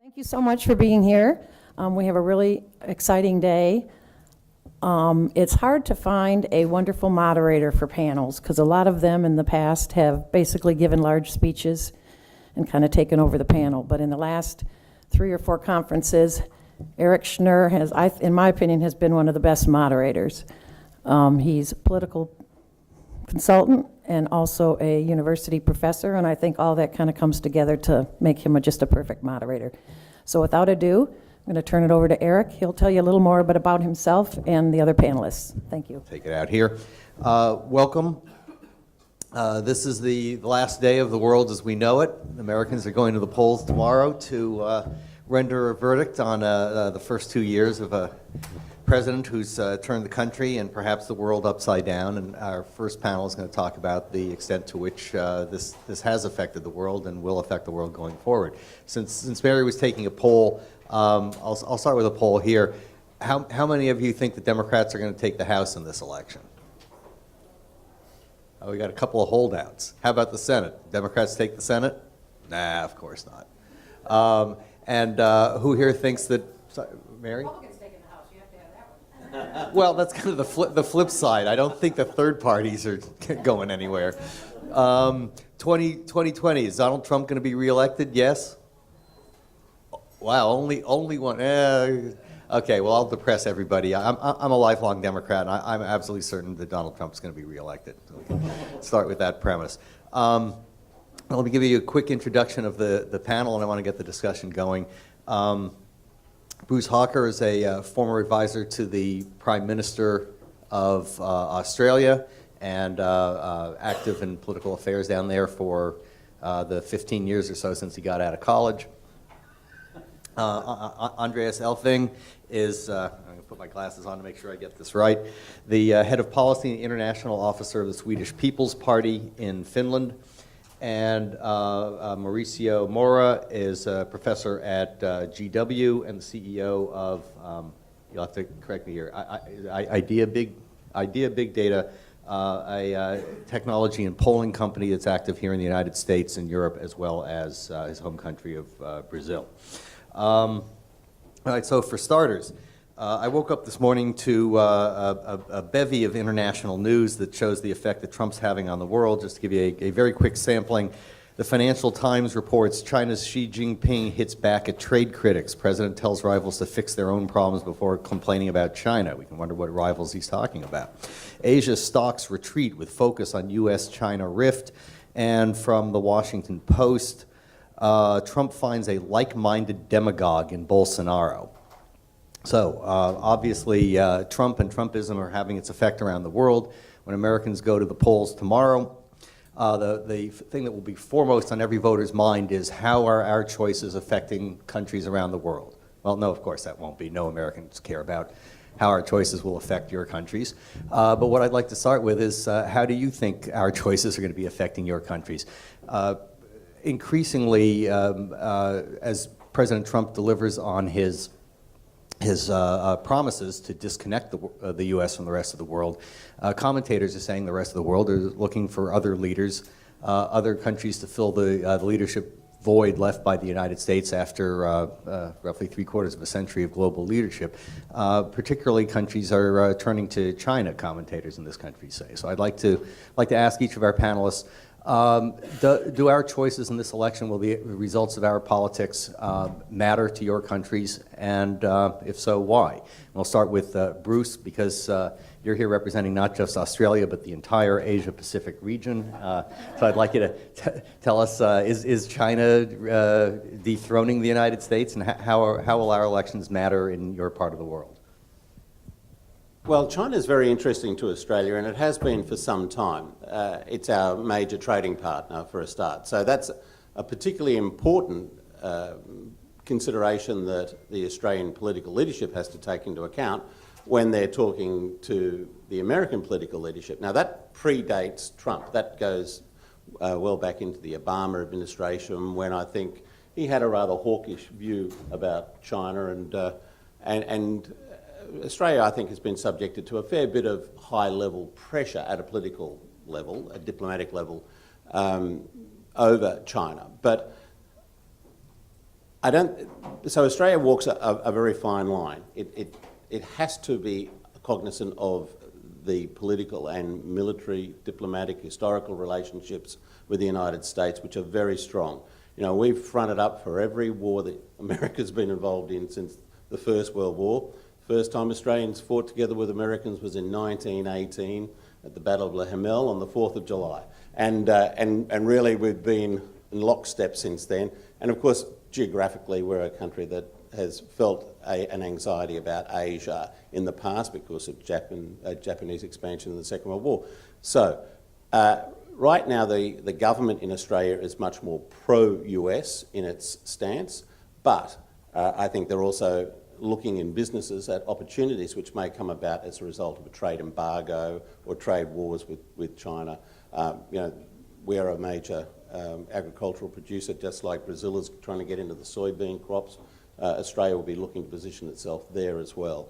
Thank you so much for being here. We have a really exciting day. It's hard to find a wonderful moderator for panels because a lot of them in the past have basically given large speeches and kind of taken over the panel. But in the last 3 or 4 conferences, Eric Schnurer has, in my opinion, has been one of the best moderators. He's a political consultant and also a university professor, and I think all that kind of comes together to make him just a perfect moderator. So without ado, I'm going to turn it over to Eric. He'll tell you a little more about himself and the other panelists. Thank you. Take it out here. Welcome. This is the last day of the world as we know it. Americans are going to the polls tomorrow to render a verdict on the first 2 years of a president who's turned the country and perhaps the world upside down. And our first panel is going to talk about the extent to which this has affected the world and will affect the world going forward. Since Mary was taking a poll, I'll start with a poll here. How many of you think the Democrats are going to take the House in this election? Oh, we got a couple of holdouts. How about the Senate? Democrats take the Senate? Nah, of course not. Who here thinks that, sorry, Mary? Well, that's kind of the flip side. I don't think the third parties are going anywhere. 2020, is Donald Trump going to be reelected? Yes? Wow, only one. Okay, well, I'll depress everybody. I'm a lifelong Democrat, and I'm absolutely certain that Donald Trump's going to be reelected. So we can start with that premise. Let me give you a quick introduction of the panel, and I want to get the discussion going. Bruce Hawker is a former advisor to the Prime Minister of Australia and active in political affairs down there for the 15 years or so since he got out of college. Andreas Elfving is, I'm going to put my glasses on to make sure I get this right, the head of policy and international officer of the Swedish People's Party in Finland. And Mauricio Moura is a professor at GW and the CEO of, you'll have to correct me here, Idea Big Data, a technology and polling company that's active here in the United States and Europe, as well as his home country of Brazil. All right, so for starters, I woke up this morning to a bevy of international news that shows the effect that Trump's having on the world. Just to give you a very quick sampling, the Financial Times reports China's Xi Jinping hits back at trade critics. President tells rivals to fix their own problems before complaining about China. We can wonder what rivals he's talking about. Asia stocks retreat with focus on U.S.-China rift. And from the Washington Post, Trump finds a like-minded demagogue in Bolsonaro. So obviously, Trump and Trumpism are having its effect around the world. When Americans go to the polls tomorrow, the thing that will be foremost on every voter's mind is how are our choices affecting countries around the world? Well, no, of course that won't be. No Americans care about how our choices will affect your countries. But what I'd like to start with is how do you think our choices are going to be affecting your countries? Increasingly, as President Trump delivers on his promises to disconnect the U.S. from the rest of the world, commentators are saying the rest of the world are looking for other leaders, other countries to fill the leadership void left by the United States after roughly 3/4 of a century of global leadership. Particularly, countries are turning to China, commentators in this country say. So I'd like to ask each of our panelists, do our choices in this election, will the results of our politics matter to your countries, and if so, why? We'll start with Bruce, because you're here representing not just Australia, but the entire Asia-Pacific region. So I'd like you to tell us, is China dethroning the United States, and how will our elections matter in your part of the world? Well, China is very interesting to Australia, and it has been for some time. It's our major trading partner for a start. So that's a particularly important consideration that the Australian political leadership has to take into account when they're talking to the American political leadership. Now, that predates Trump. That goes well back into the Obama administration, when I think he had a rather hawkish view about China, and Australia, I think, has been subjected to a fair bit of high-level pressure at a political level, a diplomatic level, over China. But I don't. So Australia walks a very fine line. It has to be cognizant of the political and military, diplomatic, historical relationships with the United States, which are very strong. You know, we've fronted up for every war that America's been involved in since the First World War. First time Australians fought together with Americans was in 1918 at the Battle of Le Hamel on the 4th of July. And really we've been in lockstep since then. And of course, geographically, we're a country that has felt an anxiety about Asia in the past because of Japanese expansion in the Second World War. So right now the government in Australia is much more pro-US in its stance, but I think they're also looking in businesses at opportunities which may come about as a result of a trade embargo or trade wars with China. You know, we're a major agricultural producer, just like Brazil is trying to get into the soybean crops. Australia will be looking to position itself there as well.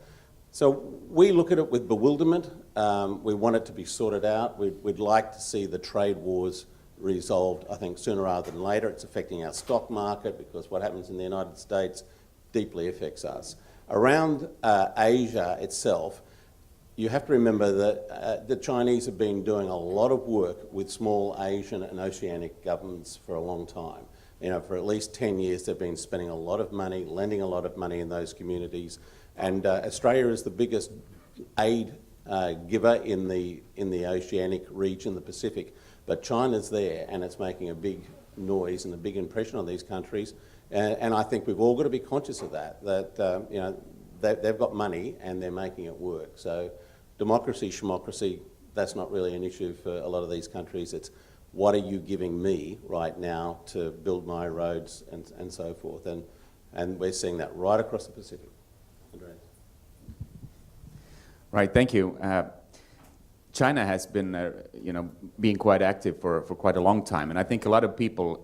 So we look at it with bewilderment. We want it to be sorted out. We'd like to see the trade wars resolved, I think, sooner rather than later. It's affecting our stock market because what happens in the United States deeply affects us. Around Asia itself, you have to remember that the Chinese have been doing a lot of work with small Asian and oceanic governments for a long time. You know, for at least 10 years, they've been spending a lot of money, lending a lot of money in those communities. And Australia is the biggest aid giver in the oceanic region, the Pacific. But China's there, and it's making a big noise and a big impression on these countries. And I think we've all got to be conscious of that you know, they've got money and they're making it work. So democracy, schmocracy, that's not really an issue for a lot of these countries. It's what are you giving me right now to build my roads and so forth. And we're seeing that right across the Pacific. Andreas. Right, thank you. China has been, you know, being quite active for quite a long time, and I think a lot of people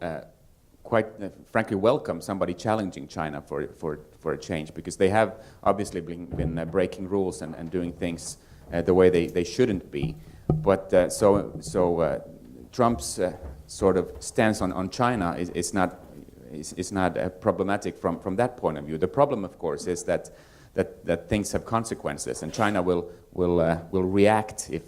quite frankly welcome somebody challenging China for a change, because they have obviously been breaking rules and doing things the way they shouldn't be. But so Trump's sort of stance on China is not problematic from that point of view. The problem, of course, is that things have consequences, and China will react if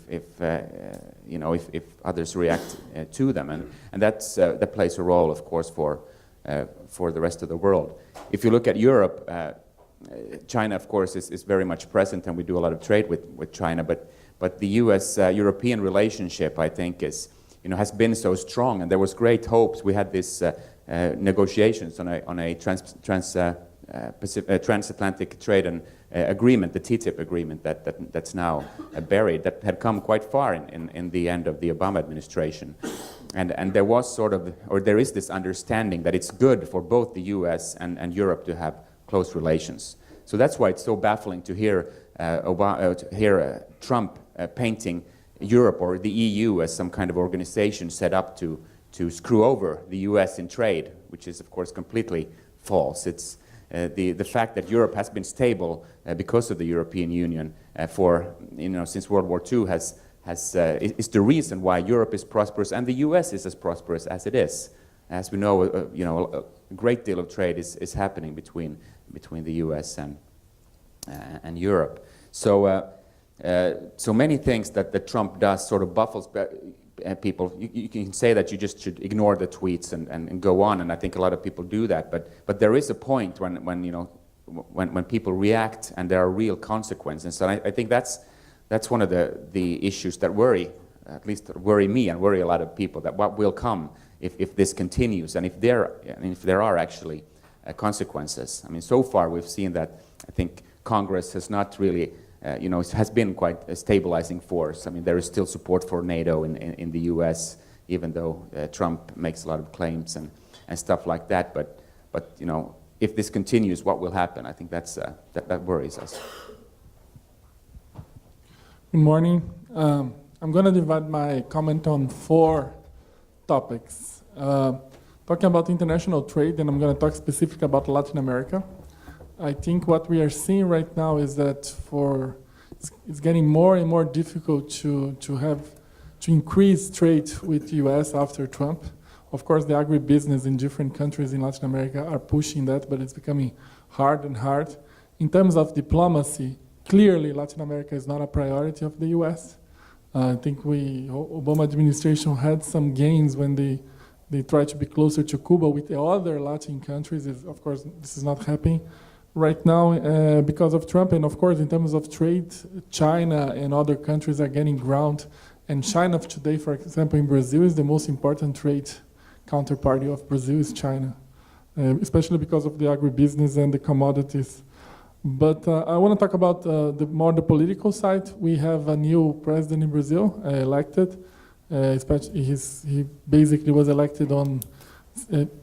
you know, if others react to them, and that plays a role, of course, for the rest of the world. If you look at Europe, China, of course, is very much present, and we do a lot of trade with China. But the U.S.-European relationship, I think, has been so strong, and there was great hopes. We had this negotiations on a transatlantic trade and agreement, the TTIP agreement that's now buried, that had come quite far in the end of the Obama administration. And there was there is this understanding that it's good for both the US and Europe to have close relations. So that's why it's so baffling to hear Trump painting Europe or the EU as some kind of organization set up to screw over the US in trade, which is of course completely false. It's the fact that Europe has been stable because of the European Union since World War II is the reason why Europe is prosperous and the US is as prosperous as it is. As we know, a great deal of trade is happening between the US and Europe. So many things that Trump does sort of baffles people. You can say that you just should ignore the tweets and go on, and I think a lot of people do that. But there is a point when people react and there are real consequences. And I think that's one of the issues that at least worry me and worry a lot of people, that what will come if this continues, and if there are actually consequences. I mean, so far we've seen that I think Congress has not really has been quite a stabilizing force. I mean, there is still support for NATO in the U.S., even though Trump makes a lot of claims and stuff like that. But if this continues, what will happen? I think that worries us. Good morning. I'm going to divide my comment on 4 topics. Talking about international trade, and I'm going to talk specifically about Latin America. I think what we are seeing right now is that it's getting more and more difficult to increase trade with the U.S. after Trump. Of course, the agribusiness in different countries in Latin America are pushing that, but it's becoming hard and hard. In terms of diplomacy, clearly Latin America is not a priority of the US. I think Obama administration had some gains when they tried to be closer to Cuba with the other Latin countries. Of course, this is not happening right now because of Trump. And of course, in terms of trade, China and other countries are getting ground. And China today, for example, in Brazil, is the most important trade counterparty of Brazil is China, especially because of the agribusiness and the commodities. But I want to talk about the political side. We have a new president in Brazil elected. He basically was elected on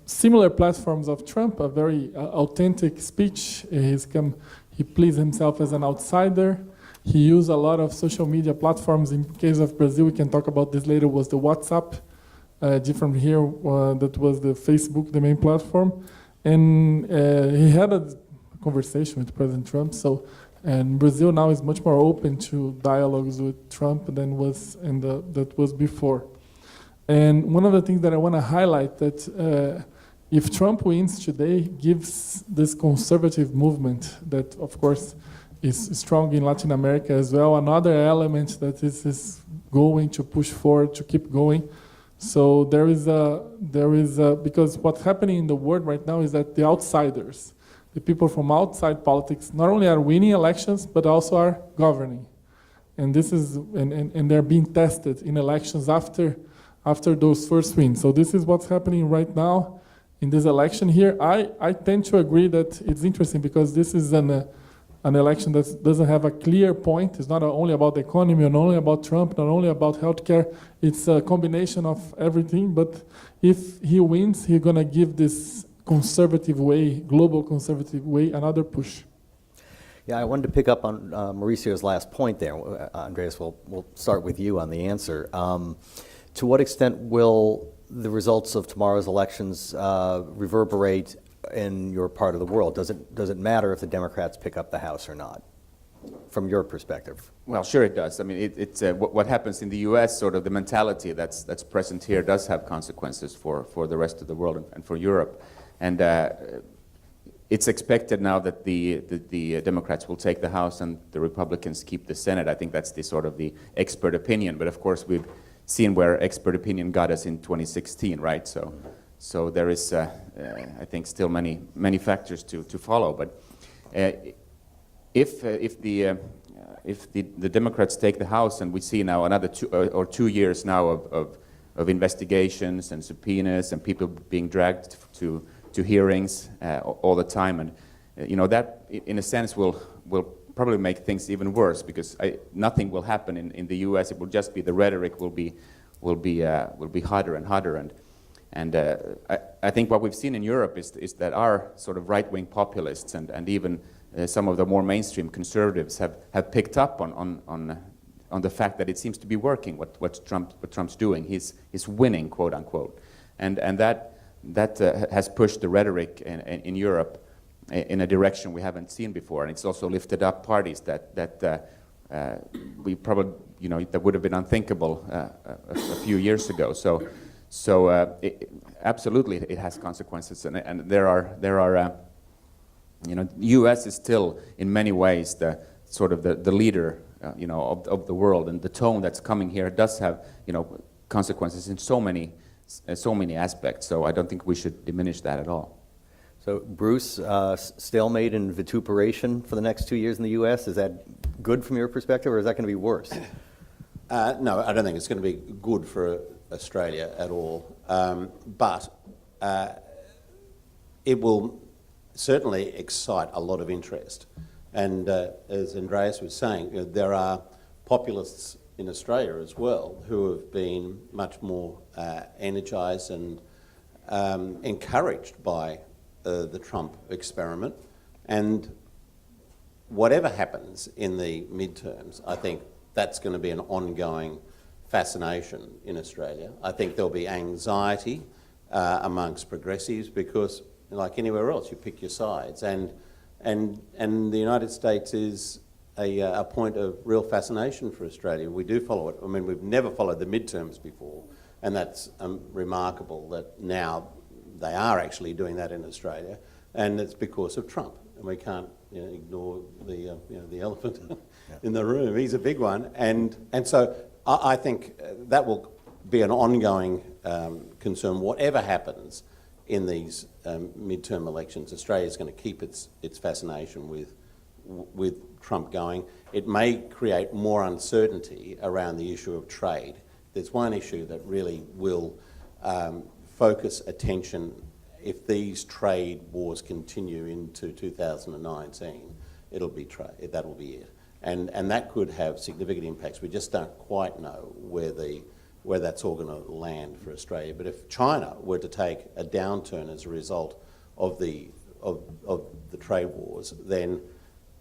similar platforms of Trump, a very authentic speech. He pleased himself as an outsider. He used a lot of social media platforms. In case of Brazil, we can talk about this later, was the WhatsApp. Different here, that was the Facebook, the main platform. And he had a conversation with President Trump. And Brazil now is much more open to dialogues with Trump than that was before. And one of the things that I want to highlight that if Trump wins today, gives this conservative movement that, of course, is strong in Latin America as well, another element that this is going to push forward, to keep going. So there is because what's happening in the world right now is that the outsiders, the people from outside politics, not only are winning elections, but also are governing. And this is, and they're being tested in elections after those first wins. So this is what's happening right now in this election here. I tend to agree that it's interesting because this is an election that doesn't have a clear point. It's not only about the economy, not only about Trump, not only about healthcare. It's a combination of everything. But if he wins, he's going to give this conservative way, global conservative way, another push. Yeah, I wanted to pick up on Mauricio's last point there. Andreas, we'll start with you on the answer. To what extent will the results of tomorrow's elections reverberate in your part of the world? Does it matter if the Democrats pick up the House or not, from your perspective? Well, sure it does. I mean, it's what happens in the U.S., sort of the mentality that's present here does have consequences for the rest of the world and for Europe. And it's expected now that the Democrats will take the House and the Republicans keep the Senate. I think that's the sort of the expert opinion. But of course, we've seen where expert opinion got us in 2016, right? So there is, I think, still many factors to follow. But if the Democrats take the House, and we see now another 2 years now of investigations and subpoenas and people being dragged to hearings all the time, and that in a sense will probably make things even worse, because nothing will happen in the U.S. It will just be the rhetoric will be hotter and hotter, and I think what we've seen in Europe is that our sort of right-wing populists and even some of the more mainstream conservatives have picked up on the fact that it seems to be working. What Trump's doing, he's winning, quote unquote, and that has pushed the rhetoric in Europe in a direction we haven't seen before, and it's also lifted up parties that we probably that would have been unthinkable a few years ago. So absolutely, it has consequences, and there are U.S. is still in many ways the sort of the leader of the world, and the tone that's coming here does have consequences in so many aspects. So I don't think we should diminish that at all. So Bruce, stalemate and vituperation for the next 2 years in the U.S., is that good from your perspective, or is that going to be worse? No, I don't think it's going to be good for Australia at all. But it will certainly excite a lot of interest. And as Andreas was saying, there are populists in Australia as well who have been much more energised and encouraged by the Trump experiment. And whatever happens in the midterms, I think that's going to be an ongoing fascination in Australia. I think there'll be anxiety amongst progressives because, like anywhere else, you pick your sides. And the United States is a point of real fascination for Australia. We do follow it. I mean, we've never followed the midterms before, And that's remarkable that now they are actually doing that in Australia, and it's because of Trump. And we can't ignore the elephant in the room. He's a big one. And so I think that will be an ongoing concern. Whatever happens in these midterm elections, Australia is going to keep its fascination with Trump going. It may create more uncertainty around the issue of trade. There's one issue that really will focus attention if these trade wars continue into 2019. It'll be trade. That will be it, and that could have significant impacts. We just don't quite know where that's all going to land for Australia. But if China were to take a downturn as a result of the trade wars, then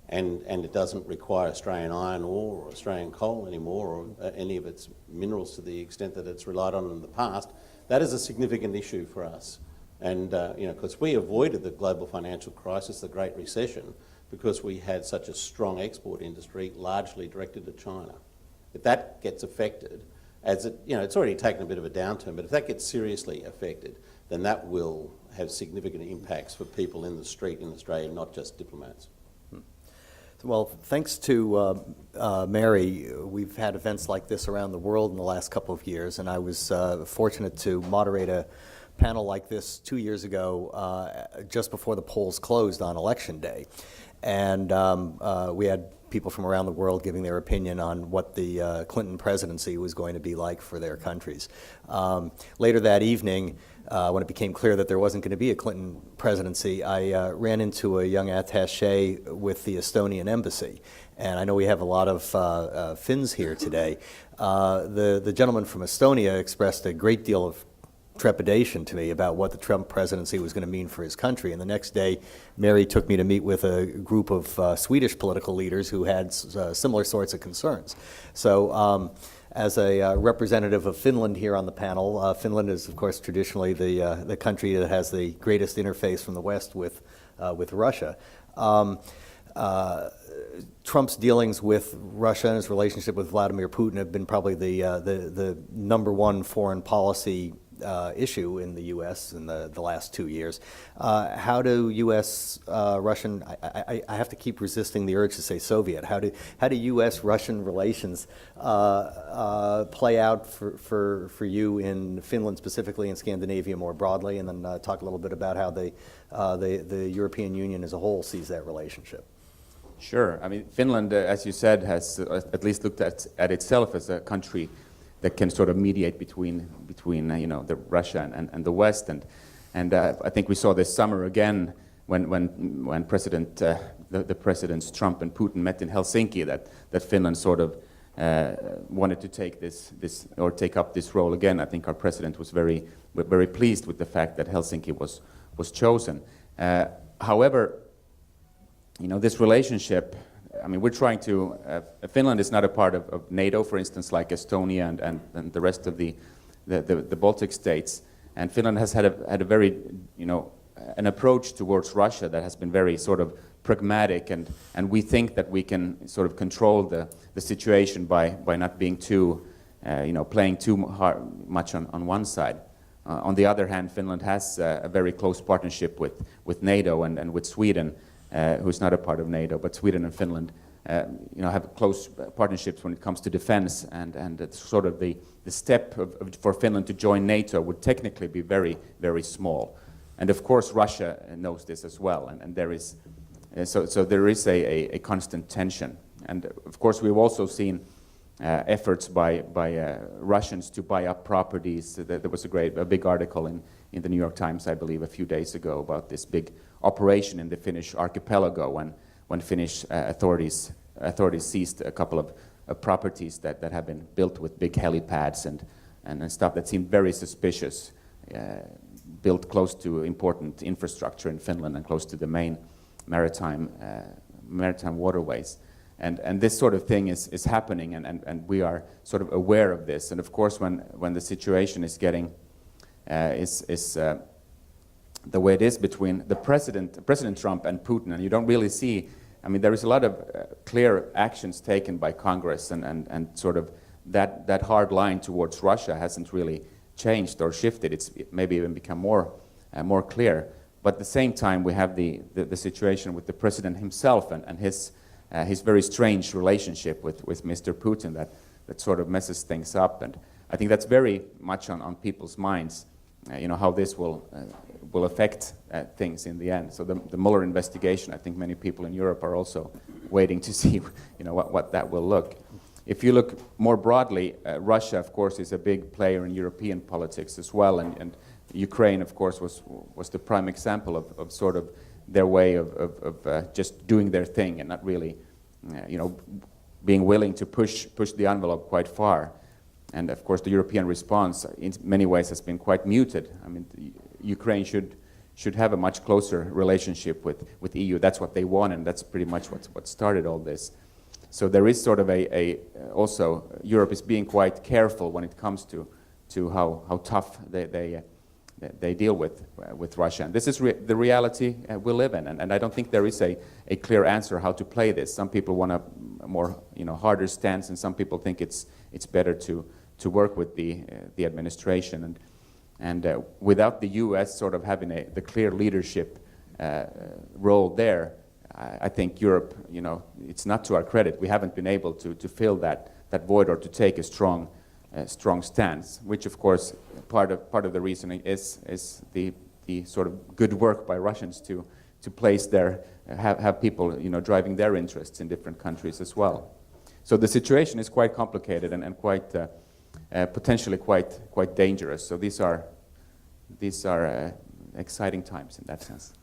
and it doesn't require Australian iron ore or Australian coal anymore, or any of its minerals to the extent that it's relied on in the past, that is a significant issue for us. And because we avoided the global financial crisis, the Great Recession, because we had such a strong export industry, largely directed to China. If that gets affected, as it's already taken a bit of a downturn, but if that gets seriously affected, then that will have significant impacts for people in the street in Australia, not just diplomats. Well, thanks to Mary, we've had events like this around the world in the last couple of years, and I was fortunate to moderate a panel like this 2 years ago, just before the polls closed on Election Day. And we had people from around the world giving their opinion on what the Clinton presidency was going to be like for their countries. Later that evening, when it became clear that there wasn't going to be a Clinton presidency, I ran into a young attaché with the Estonian embassy. And I know we have a lot of Finns here today. The gentleman from Estonia expressed a great deal of trepidation to me about what the Trump presidency was going to mean for his country. And the next day, Mary took me to meet with a group of Swedish political leaders who had similar sorts of concerns. So as a representative of Finland here on the panel, Finland is, of course, traditionally the country that has the greatest interface from the West with Russia. Trump's dealings with Russia and his relationship with Vladimir Putin have been probably the number one foreign policy issue in the U.S. in the last 2 years. How do U.S.-Russian, I have to keep resisting the urge to say Soviet, how do U.S.-Russian relations play out for you in Finland specifically, and Scandinavia more broadly, and then talk a little bit about how the European Union as a whole sees that relationship? Sure. I mean, Finland, as you said, has at least looked at itself as a country that can sort of mediate between the Russia and the West, and I think we saw this summer again when the presidents Trump and Putin met in Helsinki that Finland sort of wanted to take up this role again. I think our president was very pleased with the fact that Helsinki was chosen. However, this relationship, I mean, we're trying to, Finland is not a part of NATO, for instance, like Estonia and the rest of the Baltic states. And Finland has had a very, an approach towards Russia that has been very sort of pragmatic, and we think that we can sort of control the situation by not being too, playing too much on one side. On the other hand, Finland has a very close partnership with NATO and with Sweden, who's not a part of NATO, but Sweden and Finland, have close partnerships when it comes to defense, and it's sort of the step for Finland to join NATO would technically be very, very small. And of course, Russia knows this as well, and there is so there is a constant tension. And of course, we've also seen efforts by Russians to buy up properties. There was a big article in the New York Times, I believe, a few days ago about this big operation in the Finnish archipelago when Finnish authorities seized a couple of properties that have been built with big helipads and stuff that seemed very suspicious, built close to important infrastructure in Finland and close to the main maritime waterways. And this sort of thing is happening, and we are sort of aware of this. And of course, when the situation is getting the way it is between President Trump and Putin, and you don't really see, I mean, there is a lot of clear actions taken by Congress, and sort of that hard line towards Russia hasn't really changed or shifted. It's maybe even become more clear. But at the same time, we have the situation with the president himself and his very strange relationship with Mr. Putin that sort of messes things up. And I think that's very much on people's minds, how this will affect things in the end. So the Mueller investigation, I think many people in Europe are also waiting to see what that will look. If you look more broadly, Russia, of course, is a big player in European politics as well, and Ukraine, of course, was the prime example of sort of their way of just doing their thing and not really, being willing to push the envelope quite far. And of course, the European response, in many ways, has been quite muted. I mean, Ukraine should have a much closer relationship with EU. That's what they want, and that's pretty much what started all this. So there is sort of also Europe is being quite careful when it comes to how tough they deal with Russia. And this is the reality we live in, and I don't think there is a clear answer how to play this. Some people want a more harder stance, and some people think it's better to work with the administration. And without the U.S. sort of having the clear leadership role there, I think Europe, it's not to our credit. We haven't been able to fill that void or to take a strong stance, which of course part of the reasoning is the sort of good work by Russians to place have people driving their interests in different countries as well. So the situation is quite complicated and quite potentially quite dangerous. So these are exciting times in that sense.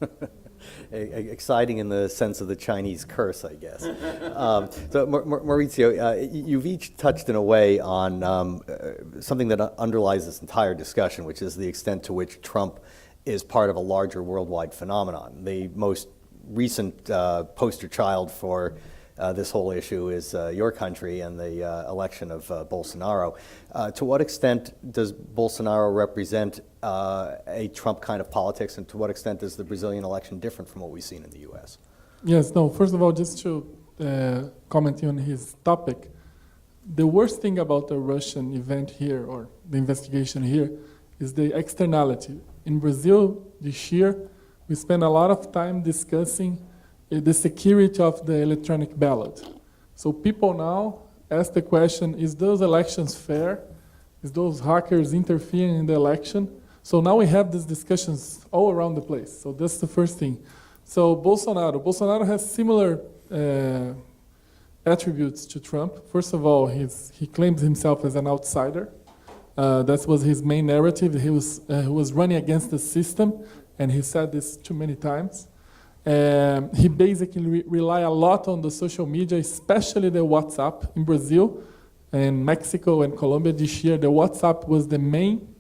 Exciting in the sense of the Chinese curse, I guess. So Mauricio, you've each touched in a way on something that underlies this entire discussion, which is the extent to which Trump is part of a larger worldwide phenomenon. The most recent poster child for this whole issue is your country and the election of Bolsonaro. To what extent does Bolsonaro represent a Trump kind of politics, and to what extent is the Brazilian election different from what we've seen in the U.S.? Yes, no, first of all, just to comment on his topic, the worst thing about the Russian event here, or the investigation here, is the externality. In Brazil this year, we spent a lot of time discussing the security of the electronic ballot. So people now ask the question, is those elections fair? Is those hackers interfering in the election? So now we have these discussions all around the place. So that's the first thing. So Bolsonaro has similar attributes to Trump. First of all, he claims himself as an outsider. That was his main narrative. He was running against the system, and he said this too many times. He basically rely a lot on the social media, especially the WhatsApp. In Brazil and Mexico and Colombia this year, the WhatsApp was the main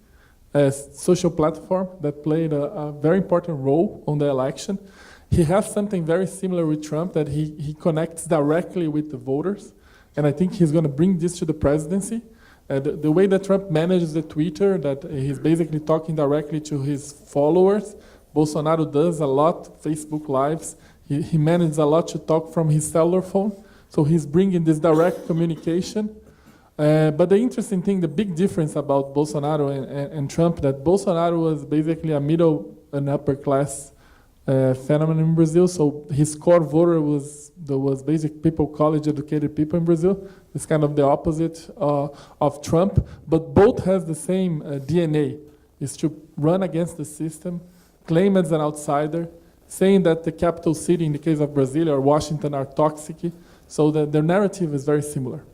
social platform that played a very important role on the election. He has something very similar with Trump, that he connects directly with the voters, and I think he's going to bring this to the presidency. The way that Trump manages the Twitter, that he's basically talking directly to his followers. Bolsonaro does a lot, Facebook Lives. He manages a lot to talk from his cellular phone. So he's bringing this direct communication. But the interesting thing, the big difference about Bolsonaro and Trump, that Bolsonaro was basically a middle and upper class phenomenon in Brazil. So his core voter was basic people, college educated people in Brazil. It's kind of the opposite of Trump. But both has the same DNA, is to run against the system, claim as an outsider, saying that the capital city, in the case of Brazil or Washington, are toxic. So their narrative is very similar.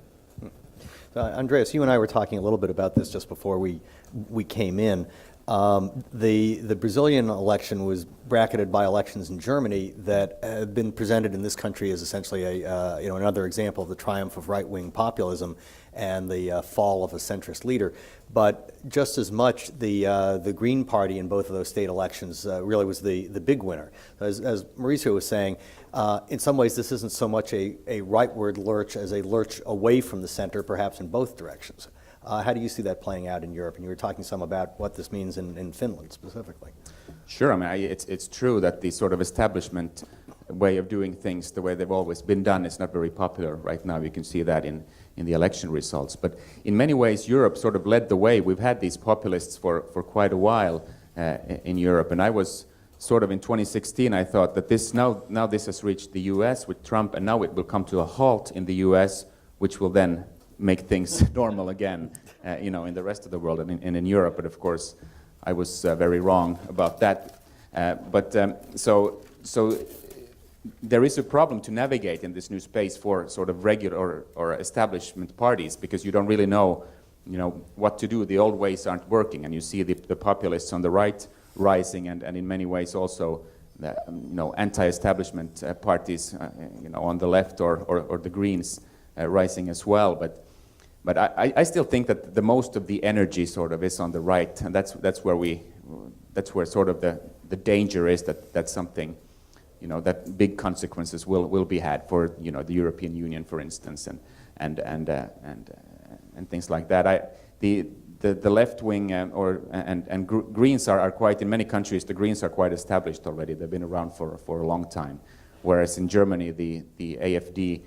Andreas, you and I were talking a little bit about this just before we came in. The Brazilian election was bracketed by elections in Germany that have been presented in this country as essentially another example of the triumph of right-wing populism and the fall of a centrist leader. But just as much, the Green Party in both of those state elections really was the big winner. As Mauricio was saying, in some ways this isn't so much a rightward lurch as a lurch away from the center, perhaps in both directions. How do you see that playing out in Europe? And you were talking some about what this means in Finland specifically. Sure, I mean, it's true that the sort of establishment way of doing things the way they've always been done. It's not very popular right now. You can see that in the election results. But in many ways, Europe sort of led the way. We've had these populists for quite a while in Europe. And I was sort of in 2016, I thought that now this has reached the US with Trump, and now it will come to a halt in the US, which will then make things normal again, in the rest of the world and in Europe. But of course, I was very wrong about that. So there is a problem to navigate in this new space for sort of regular or establishment parties, because you don't really know, what to do. The old ways aren't working, and you see the populists on the right rising, and in many ways also the anti-establishment parties, on the left or the Greens rising as well. But I still think that the most of the energy sort of is on the right, and that's where sort of the danger is that something, that big consequences will be had for the European Union, for instance, and things like that. The left wing and Greens are quite, in many countries the Greens are quite established already. They've been around for a long time, whereas in Germany the AfD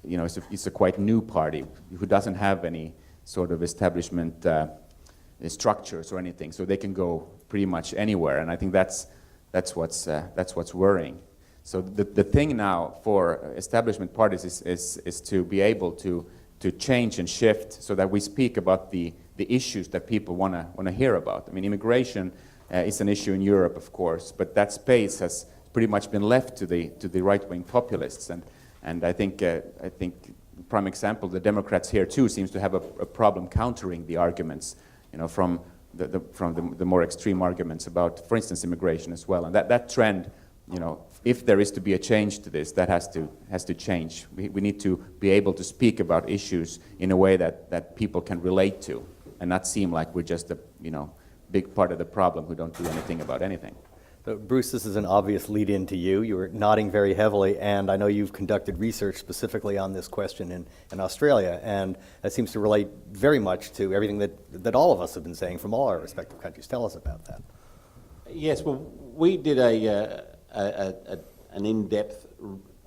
it's a quite new party who doesn't have any sort of establishment structures or anything, so they can go pretty much anywhere, and I think that's what's worrying. So the thing now for establishment parties is to be able to change and shift so that we speak about the issues that people want to hear about. I mean, immigration is an issue in Europe, of course, but that space has pretty much been left to the right-wing populists, and I think prime example, the Democrats here too seems to have a problem countering the arguments, from the more extreme arguments about, for instance, immigration as well. And that trend, if there is to be a change to this, that has to change. We need to be able to speak about issues in a way that people can relate to, and not seem like we're just a big part of the problem who don't do anything about anything. So, Bruce, this is an obvious lead-in to you. You were nodding very heavily, and I know you've conducted research specifically on this question in Australia, and that seems to relate very much to everything that all of us have been saying from all our respective countries. Tell us about that. Yes, well, we did an in-depth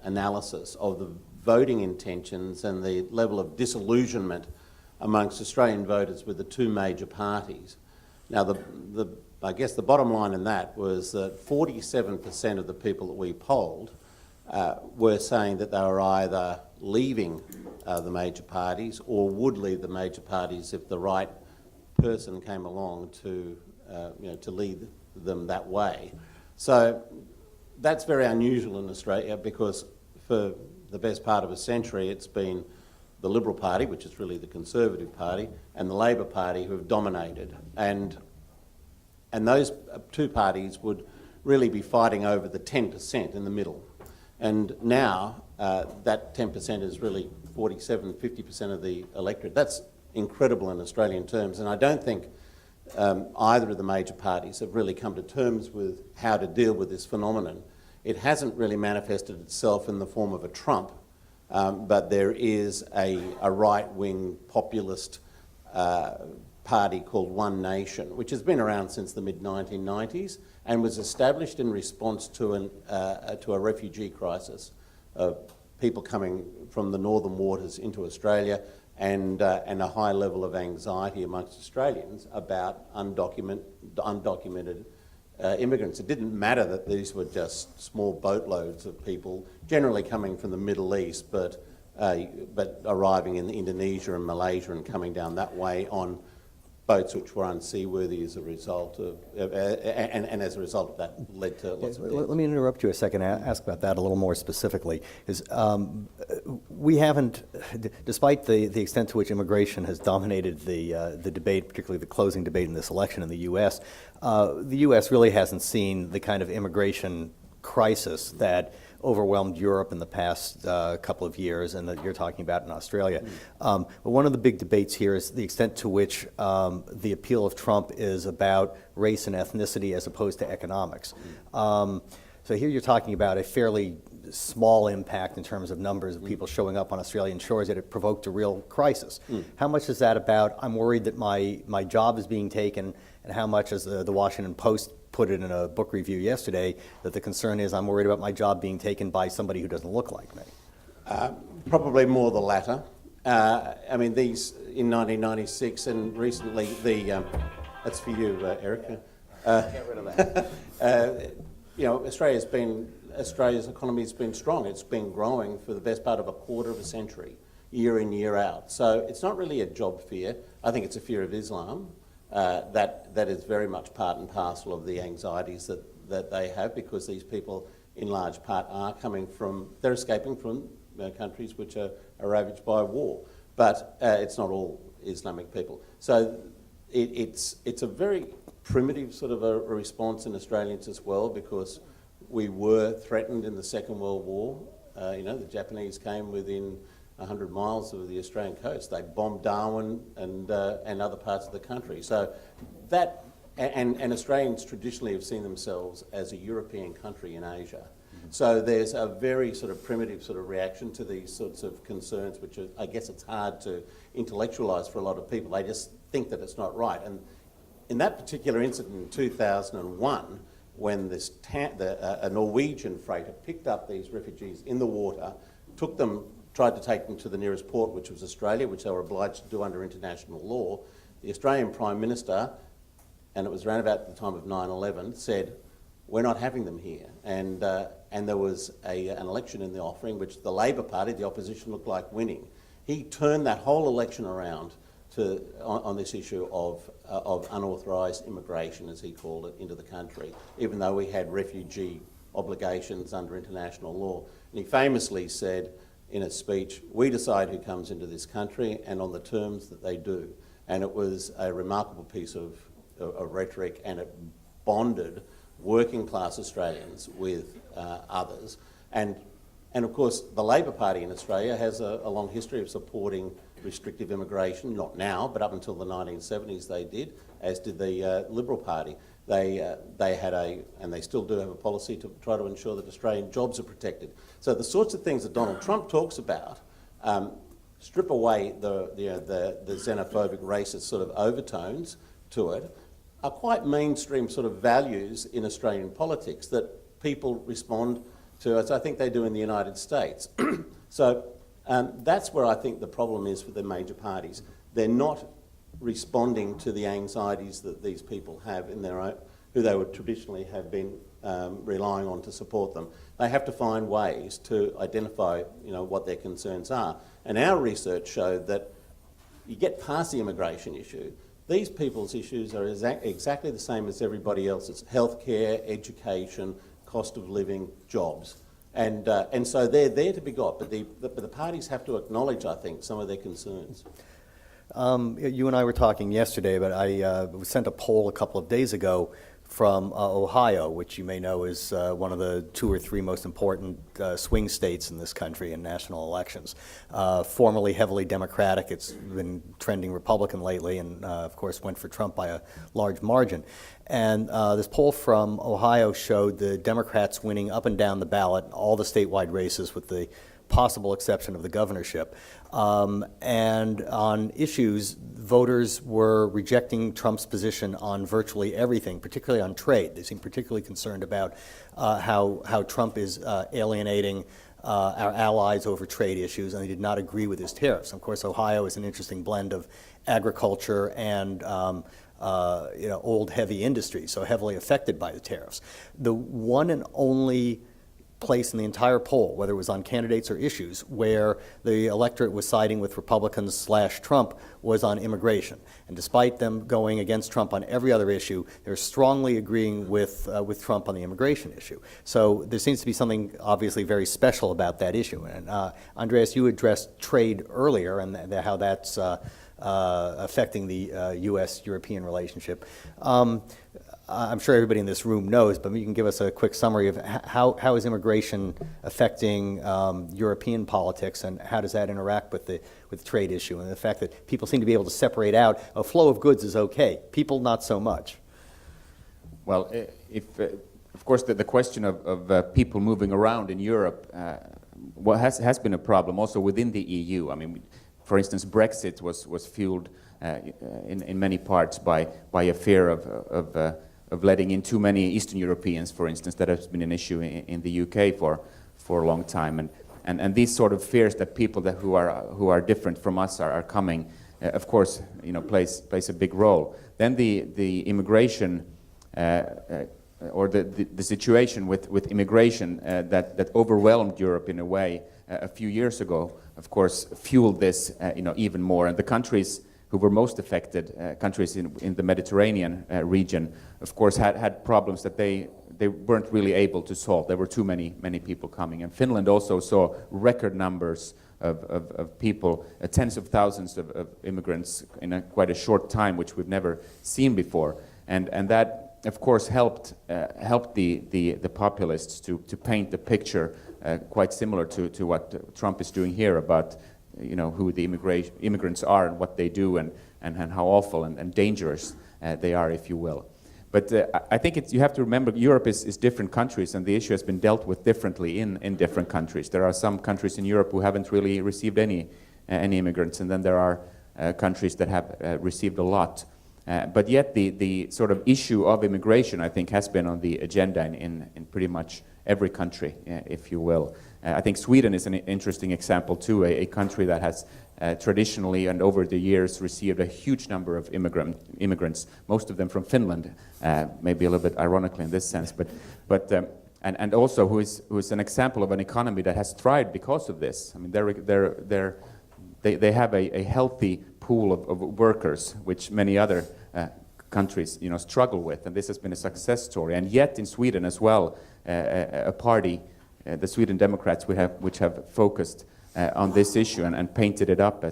analysis of the voting intentions and the level of disillusionment amongst Australian voters with the two major parties. Now, I guess the bottom line in that was that 47% of the people that we polled were saying that they were either leaving the major parties or would leave the major parties if the right person came along to lead them that way. So that's very unusual in Australia, because for the best part of a century it's been the Liberal Party, which is really the Conservative Party, and the Labor Party who have dominated. And those two parties would really be fighting over the 10% in the middle. And now that 10% is really 47, 50% of the electorate. That's incredible in Australian terms, and I don't think either of the major parties have really come to terms with how to deal with this phenomenon. It hasn't really manifested itself in the form of a Trump, but there is a right-wing populist party called One Nation, which has been around since the mid-1990s and was established in response to a refugee crisis of people coming from the northern waters into Australia, and a high level of anxiety amongst Australians about undocumented immigrants. It didn't matter that these were just small boatloads of people, generally coming from the Middle East, but arriving in Indonesia and Malaysia and coming down that way on boats which were unseaworthy as a result of, and as a result of that led to lots of deaths. Let me interrupt you a second and ask about that a little more specifically. We haven't, despite the extent to which immigration has dominated the debate, particularly the closing debate in this election in the U.S., the U.S. really hasn't seen the kind of immigration crisis that overwhelmed Europe in the past couple of years and that you're talking about in Australia. But one of the big debates here is the extent to which the appeal of Trump is about race and ethnicity as opposed to economics. So here you're talking about a fairly small impact in terms of numbers of people showing up on Australian shores, yet it provoked a real crisis. How much is that about, I'm worried that my job is being taken, and how much, as the Washington Post put it in a book review yesterday, that the concern is I'm worried about my job being taken by somebody who doesn't look like me. Probably more the latter. I mean, these in 1996 and recently, that's for you, Erica. Get rid of that. You know, Australia's economy has been strong. It's been growing for the best part of a quarter of a century, year in, year out. So it's not really a job fear. I think it's a fear of Islam. That is very much part and parcel of the anxieties that they have, because these people, in large part, they're escaping from countries which are ravaged by war. But it's not all Islamic people. So it's a very primitive sort of a response in Australians as well, because we were threatened in the Second World War. You know, the Japanese came within 100 miles of the Australian coast. They bombed Darwin and other parts of the country. So that, and Australians traditionally have seen themselves as a European country in Asia. So there's a very sort of primitive sort of reaction to these sorts of concerns, which are, I guess it's hard to intellectualise for a lot of people. They just think that it's not right. And in that particular incident in 2001, when a Norwegian freighter picked up these refugees in the water, tried to take them to the nearest port, which was Australia, which they were obliged to do under international law, the Australian Prime Minister, and it was around about the time of 9/11, said, we're not having them here. And there was an election in the offing, which the Labor Party, the opposition, looked like winning. He turned that whole election around on this issue of unauthorised immigration, as he called it, into the country, even though we had refugee obligations under international law. And he famously said in a speech, we decide who comes into this country and on the terms that they do. And it was a remarkable piece of rhetoric, and it bonded working class Australians with others. And of course, the Labor Party in Australia has a long history of supporting restrictive immigration, not now, but up until the 1970s they did, as did the Liberal Party. They had and they still do have a policy to try to ensure that Australian jobs are protected. So the sorts of things that Donald Trump talks about strip away the xenophobic, racist sort of overtones to it, are quite mainstream sort of values in Australian politics that people respond to, as I think they do in the United States. So that's where I think the problem is for the major parties. They're not responding to the anxieties that these people have in their own, who they would traditionally have been relying on to support them. They have to find ways to identify, you know, what their concerns are. And our research showed that you get past the immigration issue, these people's issues are exactly the same as everybody else's: healthcare, education, cost of living, jobs. And so they're there to be got, but the parties have to acknowledge, I think, some of their concerns. You and I were talking yesterday, but I sent a poll a couple of days ago from Ohio, which you may know is one of the 2 or 3 most important swing states in this country in national elections. Formerly heavily Democratic, it's been trending Republican lately, and of course went for Trump by a large margin. And this poll from Ohio showed the Democrats winning up and down the ballot, all the statewide races with the possible exception of the governorship. And on issues, voters were rejecting Trump's position on virtually everything, particularly on trade. They seem particularly concerned about how Trump is alienating our allies over trade issues, and they did not agree with his tariffs. Of course, Ohio is an interesting blend of agriculture and old heavy industry, so heavily affected by the tariffs. The one and only place in the entire poll, whether it was on candidates or issues, where the electorate was siding with Republicans/Trump was on immigration. And despite them going against Trump on every other issue, they're strongly agreeing with Trump on the immigration issue. So there seems to be something obviously very special about that issue. And Andreas, you addressed trade earlier and how that's affecting the U.S.-European relationship. I'm sure everybody in this room knows, but you can give us a quick summary of how is immigration affecting European politics, and how does that interact with the trade issue, and the fact that people seem to be able to separate out a flow of goods is okay, people not so much. Well, of course, the question of people moving around in Europe has been a problem also within the EU. I mean, For instance, Brexit was fueled in many parts by a fear of letting in too many Eastern Europeans, for instance. That has been an issue in the UK for a long time. And these sort of fears that people who are different from us are coming, of course, plays a big role. Then the immigration or the situation with immigration that overwhelmed Europe in a way a few years ago, of course, fueled this even more. And the countries who were most affected, countries in the Mediterranean region, of course, had problems that they weren't really able to solve. There were too many people coming. And Finland also saw record numbers of people, tens of thousands of immigrants in quite a short time, which we've never seen before. And that, of course, helped the populists to paint the picture quite similar to what Trump is doing here about who the immigrants are and what they do and how awful and dangerous they are, if you will. But I think you have to remember Europe is different countries, and the issue has been dealt with differently in different countries. There are some countries in Europe who haven't really received any immigrants, and then there are countries that have received a lot. But yet the sort of issue of immigration, I think, has been on the agenda in pretty much every country, if you will. I think Sweden is an interesting example too, a country that has traditionally and over the years received a huge number of immigrants, most of them from Finland, maybe a little bit ironically in this sense, and also who is an example of an economy that has thrived because of this. I mean, they have a healthy pool of workers, which many other countries struggle with, and this has been a success story. And yet in Sweden as well, a party, the Sweden Democrats, which have focused on this issue and painted it up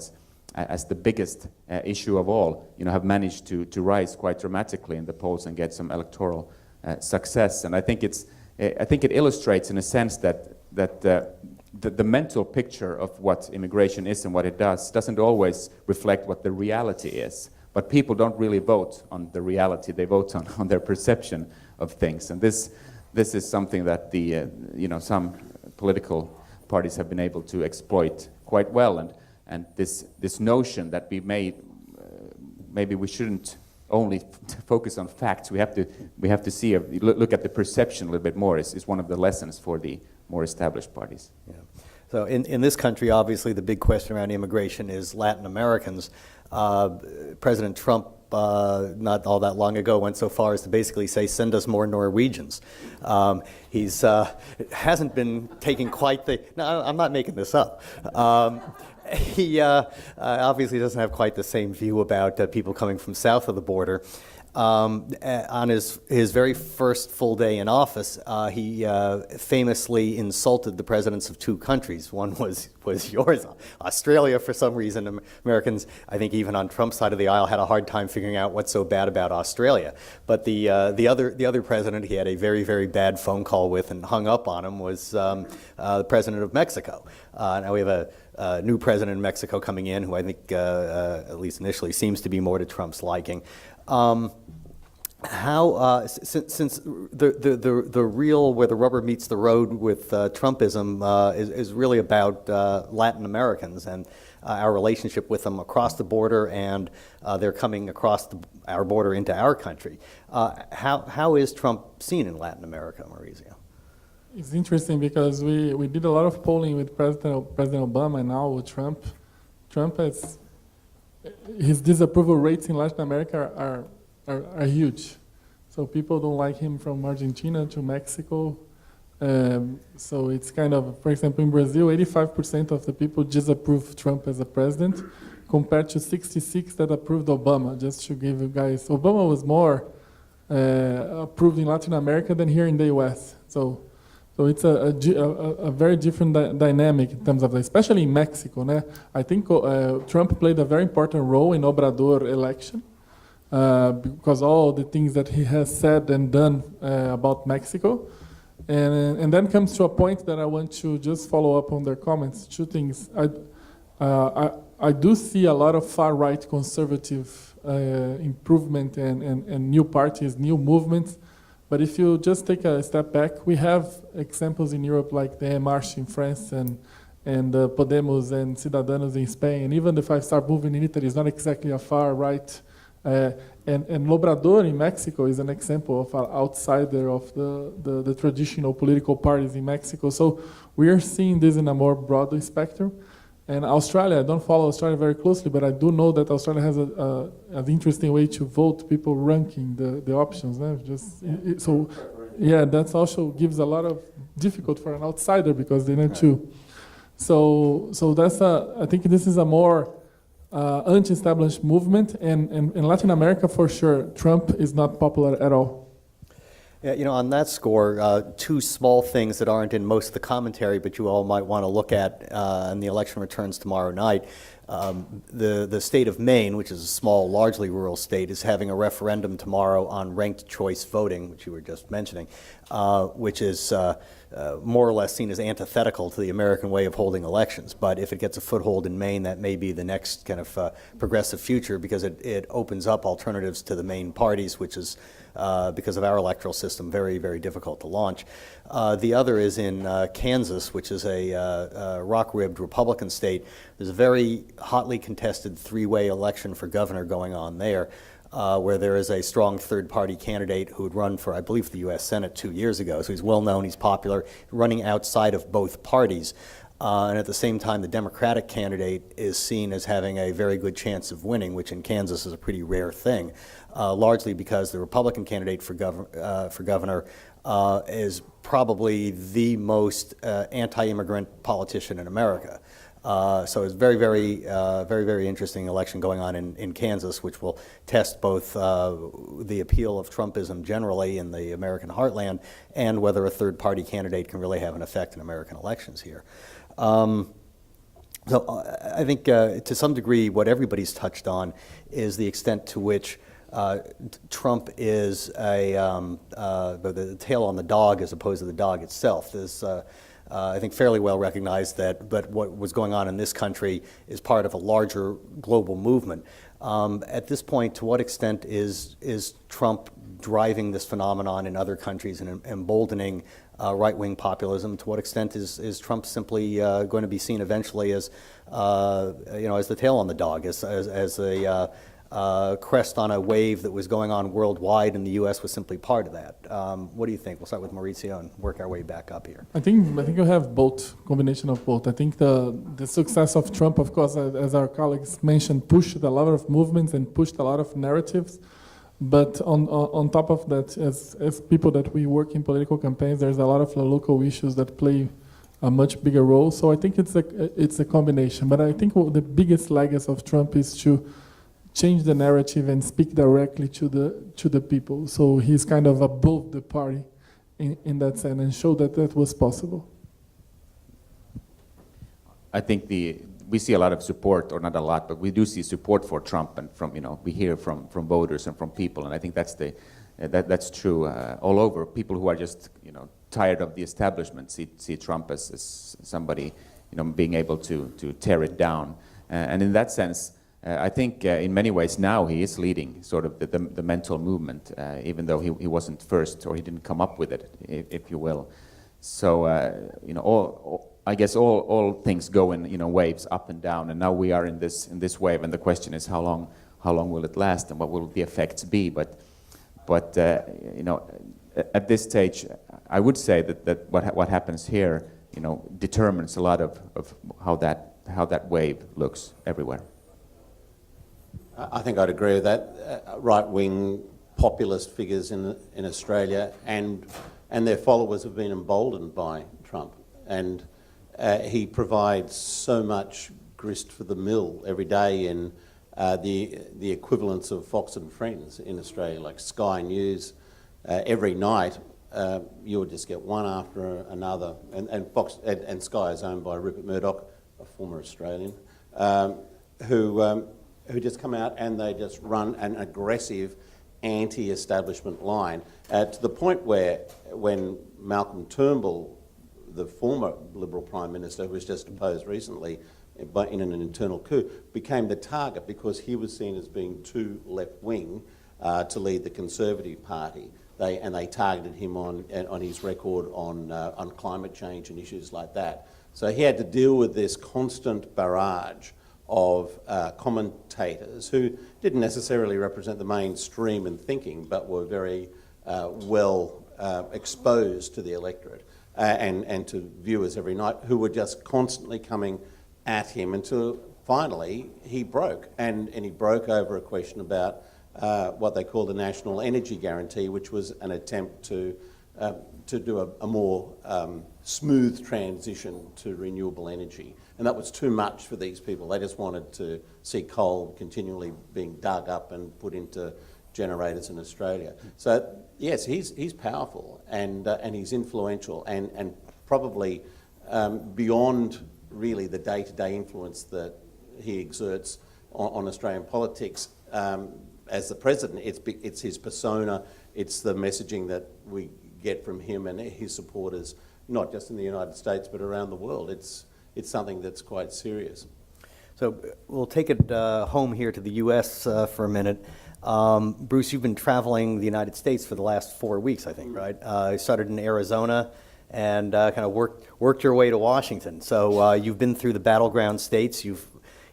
as the biggest issue of all, have managed to rise quite dramatically in the polls and get some electoral success. And I think it illustrates in a sense that the mental picture of what immigration is and what it doesn't always reflect what the reality is. But people don't really vote on the reality; they vote on their perception of things. And this is something that some political parties have been able to exploit quite well. And this notion that maybe we shouldn't only focus on facts. We have to see look at the perception a little bit more. Is one of the lessons for the more established parties. Yeah. So in this country, obviously, the big question around immigration is Latin Americans. President Trump, not all that long ago, went so far as to basically say, send us more Norwegians. He's hasn't been taking quite the... No, I'm not making this up. He obviously doesn't have quite the same view about people coming from south of the border. On his very first full day in office, he famously insulted the presidents of two countries. One was yours, Australia. For some reason, Americans, I think even on Trump's side of the aisle, had a hard time figuring out what's so bad about Australia. But the other president he had a very, very bad phone call with and hung up on him was the president of Mexico. Now we have a new president in Mexico coming in, who I think, at least initially, seems to be more to Trump's liking. Since the real where the rubber meets the road with Trumpism is really about Latin Americans and our relationship with them across the border, and they're coming across our border into our country. How is Trump seen in Latin America, Mauricio? It's interesting because we did a lot of polling with President Obama and now with Trump. Trump has his disapproval rates in Latin America are huge. So people don't like him from Argentina to Mexico. So it's kind of, for example, in Brazil, 85% of the people disapprove Trump as a president, compared to 66% that approved Obama. Just to give you guys, Obama was more approved in Latin America than here in the U.S. So it's a very different dynamic in terms of that, especially in Mexico. Né? I think Trump played a very important role in Obrador election because all the things that he has said and done about Mexico. And then comes to a point that I want to just follow up on their comments. Two things. I do see a lot of far-right conservative improvement and new parties, new movements. But if you just take a step back, we have examples in Europe like the En Marche in France and and Podemos and Ciudadanos in Spain, and even the five-star movement in Italy is not exactly a far-right. And Lobrador in Mexico is an example of an outsider of the traditional political parties in Mexico. So we are seeing this in a more broad spectrum. And Australia, I don't follow Australia very closely, but I do know that Australia has an interesting way to vote, people ranking the options. So, yeah, that also gives a lot of difficult for an outsider because they need to. So that's I think this is a more anti-established movement, and in Latin America, for sure, Trump is not popular at all. Yeah, you know, on that score, two small things that aren't in most of the commentary, but you all might want to look at in the election returns tomorrow night. The state of Maine, which is a small, largely rural state, is having a referendum tomorrow on ranked choice voting, which you were just mentioning, which is more or less seen as antithetical to the American way of holding elections. But if it gets a foothold in Maine, that may be the next kind of progressive future, because it opens up alternatives to the main parties, which is, because of our electoral system, very, very difficult to launch. The other is in Kansas, which is a rock-ribbed Republican state. There's a very hotly contested three-way election for governor going on there, where there is a strong third-party candidate who had run for, I believe, the U.S. Senate 2 years ago. So he's well-known, he's popular, running outside of both parties. And at the same time, the Democratic candidate is seen as having a very good chance of winning, which in Kansas is a pretty rare thing, largely because the Republican candidate for governor is probably the most anti-immigrant politician in America. So it's very interesting election going on in Kansas, which will test both the appeal of Trumpism generally in the American heartland and whether a third-party candidate can really have an effect in American elections here. So I think to some degree what everybody's touched on is the extent to which Trump is the tail on the dog as opposed to the dog itself. There's I think fairly well recognized that what was going on in this country is part of a larger global movement. At this point, to what extent is Trump driving this phenomenon in other countries and emboldening right-wing populism? To what extent is Trump simply going to be seen eventually as as the tail on the dog, as a crest on a wave that was going on worldwide, and the U.S. was simply part of that? What do you think? We'll start with Mauricio and work our way back up here. I think you have both, combination of both. I think the success of Trump, of course, as our colleagues mentioned, pushed a lot of movements and pushed a lot of narratives. But on top of that, as people that we work in political campaigns, there's a lot of local issues that play a much bigger role. So I think it's a combination. But I think the biggest legacy of Trump is to change the narrative and speak directly to the people. So he's kind of above the party in that sense, and show that was possible. I think we see a lot of support, or not a lot, but we do see support for Trump, and we hear from voters and from people, and I think that's true all over. People who are just tired of the establishment see Trump as somebody being able to tear it down, and in that sense, I think in many ways now he is leading sort of the mental movement, even though he wasn't first, or he didn't come up with it, if you will. So I guess all things go in waves up and down, and now we are in this wave, and the question is how long will it last, and what will the effects be? But at this stage, I would say that what happens here determines a lot of how that wave looks everywhere. I think I'd agree with that. Right-wing populist figures in Australia and their followers have been emboldened by Trump, and he provides so much grist for the mill every day in the equivalents of Fox and Friends in Australia, like Sky News. Every night you would just get one after another, and Fox and Sky is owned by Rupert Murdoch, a former Australian, who just come out and they just run an aggressive anti-establishment line, to the point where when Malcolm Turnbull, the former Liberal Prime Minister, who was just deposed recently in an internal coup, became the target because he was seen as being too left-wing to lead the Conservative Party. They targeted him on his record on climate change and issues like that. So he had to deal with this constant barrage of commentators who didn't necessarily represent the mainstream in thinking, but were very well exposed to the electorate and to viewers every night, who were just constantly coming at him until finally he broke. And he broke over a question about what they call the National Energy Guarantee, which was an attempt to do a more smooth transition to renewable energy. And that was too much for these people. They just wanted to see coal continually being dug up and put into generators in Australia. So yes, he's powerful and he's influential and probably beyond really the day-to-day influence that he exerts on Australian politics. As the president, it's his persona, it's the messaging that we get from him and his supporters, not just in the United States but around the world. It's something that's quite serious. So we'll take it home here to the U.S. For a minute. Bruce, you've been traveling the United States for the last 4 weeks, I think, right? You started in Arizona and kind of worked your way to Washington. So you've been through the battleground states. You've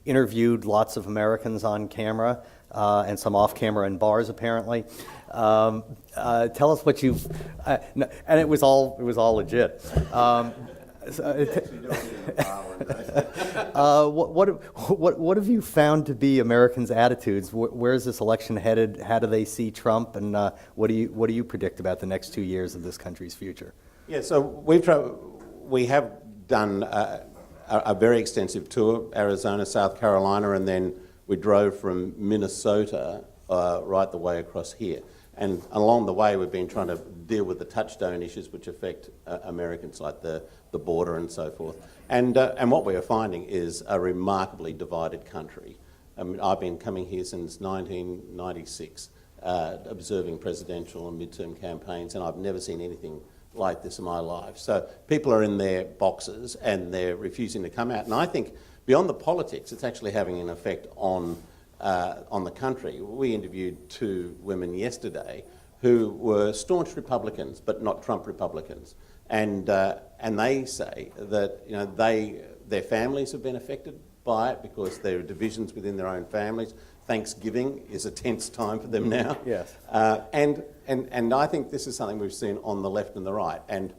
interviewed lots of Americans on camera and some off camera in bars, apparently. Tell us what you've, and it was all legit. What have you found to be Americans' attitudes? Where is this election headed? How do they see Trump? And what do you predict about the next 2 years of this country's future? Yeah, so we have done a very extensive tour, Arizona, South Carolina, and then we drove from Minnesota right the way across here. And along the way, we've been trying to deal with the touchstone issues which affect Americans, like the border and so forth. And what we are finding is a remarkably divided country. I mean, I've been coming here since 1996, observing presidential and midterm campaigns, and I've never seen anything like this in my life. So people are in their boxes and they're refusing to come out. And I think beyond the politics, it's actually having an effect on the country. We interviewed 2 women yesterday who were staunch Republicans, but not Trump Republicans, and they say that their families have been affected by it because there are divisions within their own families. Thanksgiving is a tense time for them now. Yes. And I think this is something we've seen on the left and the right, and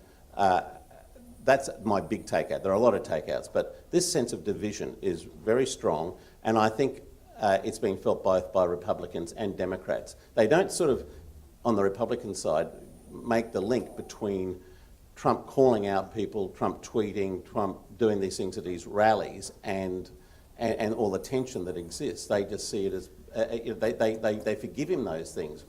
that's my big takeout. There are a lot of takeouts, but this sense of division is very strong, and I think it's being felt both by Republicans and Democrats. They don't sort of, on the Republican side, make the link between Trump calling out people, Trump tweeting, Trump doing these things at his rallies, and all the tension that exists. They just see it as, they forgive him those things.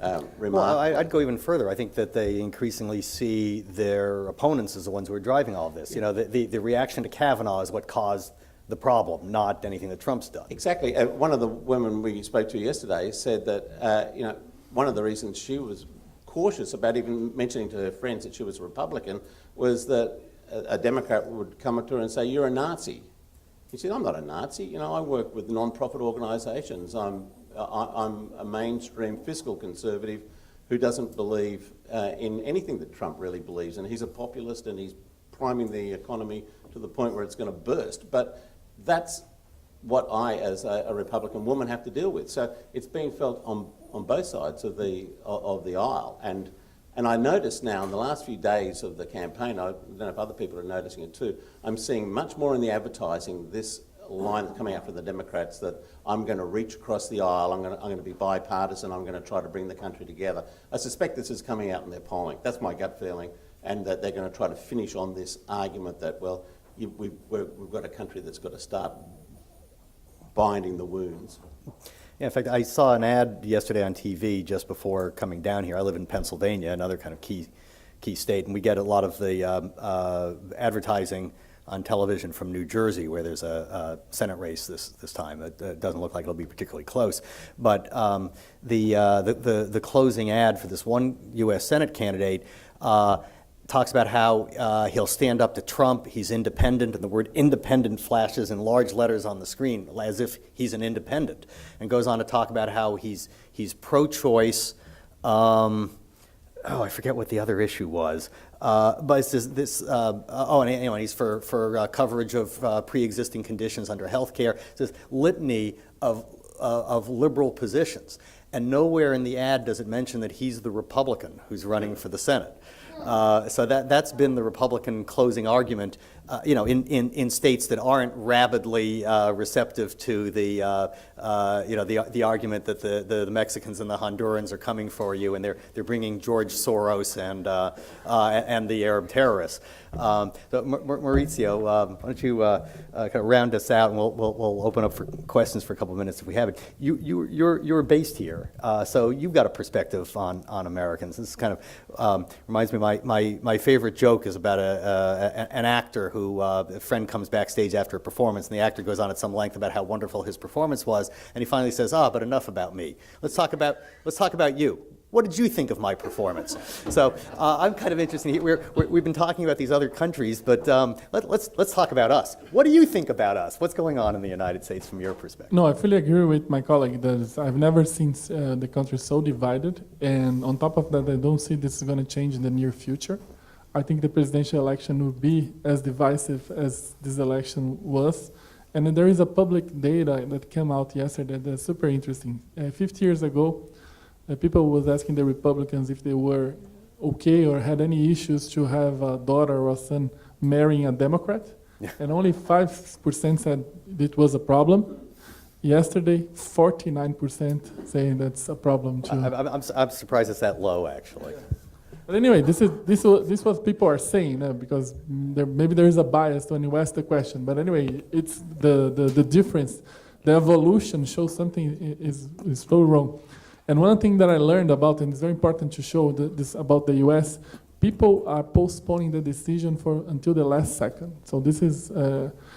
Well, I'd go even further. I think that they increasingly see their opponents as the ones who are driving all of this. You know, the reaction to Kavanaugh is what caused the problem, not anything that Trump's done. Exactly. One of the women we spoke to yesterday said that one of the reasons she was cautious about even mentioning to her friends that she was a Republican was that a Democrat would come up to her and say, "You're a Nazi." She said, "I'm not a Nazi. You know, I work with non-profit organisations. I'm a mainstream fiscal conservative who doesn't believe in anything that Trump really believes in. He's a populist and he's priming the economy to the point where it's going to burst. But that's what I, as a Republican woman, have to deal with." So it's being felt on both sides of the aisle. And I notice now in the last few days of the campaign, I don't know if other people are noticing it too, I'm seeing much more in the advertising this line that's coming out from the Democrats that I'm going to reach across the aisle, I'm going to be bipartisan, I'm going to try to bring the country together. I suspect this is coming out in their polling. That's my gut feeling, and that they're going to try to finish on this argument that, well, we've got a country that's got to start binding the wounds. Yeah, in fact, I saw an ad yesterday on TV just before coming down here. I live in Pennsylvania, another kind of key state, and we get a lot of the advertising on television from New Jersey, where there's a Senate race this time. It doesn't look like it'll be particularly close, but the closing ad for this one U.S. Senate candidate talks about how he'll stand up to Trump, he's independent, and the word independent flashes in large letters on the screen as if he's an independent, and goes on to talk about how he's pro-choice, oh, I forget what the other issue was. But it's and anyway, he's for coverage of pre-existing conditions under health care. It's this litany of liberal positions. And nowhere in the ad does it mention that he's the Republican who's running for the Senate. So that's been the Republican closing argument, in states that aren't rabidly receptive to the argument that the Mexicans and the Hondurans are coming for you, and they're bringing George Soros and the Arab terrorists. So Mauricio, why don't you kind of round us out, and we'll open up for questions for a couple of minutes if we have it. You're based here, so you've got a perspective on Americans. This kind of reminds me. My favorite joke is about an actor who a friend comes backstage after a performance, and the actor goes on at some length about how wonderful his performance was, and he finally says, but enough about me. Let's talk about you. What did you think of my performance? So I'm kind of interested. We've been talking about these other countries, but let's talk about us. What do you think about us? What's going on in the United States from your perspective? No, I fully agree with my colleague that I've never seen the country so divided, and on top of that, I don't see this is going to change in the near future. I think the presidential election will be as divisive as this election was. And then there is a public data that came out yesterday that's super interesting. 50 years ago, people was asking the Republicans if they were okay or had any issues to have a daughter or a son marrying a Democrat, and only 5% said it was a problem. Yesterday, 49% saying that's a problem too. I'm surprised it's that low, actually. But anyway, this is what people are saying because maybe there is a bias when you ask the question. But anyway, it's the difference, the evolution shows something is so wrong. And one thing that I learned about, and it's very important to show this about the U.S., people are postponing the decision until the last second. So this is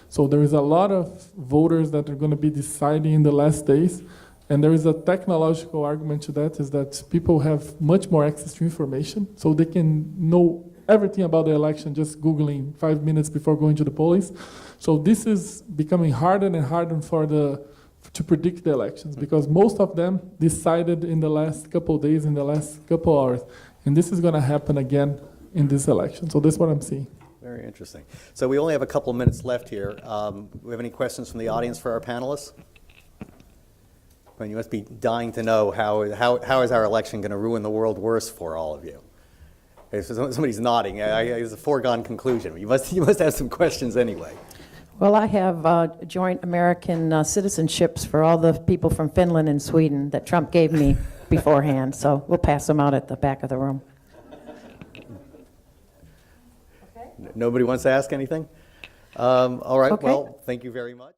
so there is a lot of voters that are going to be deciding in the last days. And there is a technological argument to that, is that people have much more access to information, so they can know everything about the election just Googling 5 minutes before going to the polls. So this is becoming harder and harder to predict the elections, because most of them decided in the last couple of days, in the last couple of hours. And this is going to happen again in this election. So that's what I'm seeing. Very interesting. So we only have a couple of minutes left here. Do we have any questions from the audience for our panelists? I mean, you must be dying to know how is our election going to ruin the world worse for all of you? Okay, so somebody's nodding. It's a foregone conclusion. You must have some questions anyway. Well, I have joint American citizenships for all the people from Finland and Sweden that Trump gave me beforehand, so we'll pass them out at the back of the room. Nobody wants to ask anything? All right, Okay. well, thank you very much.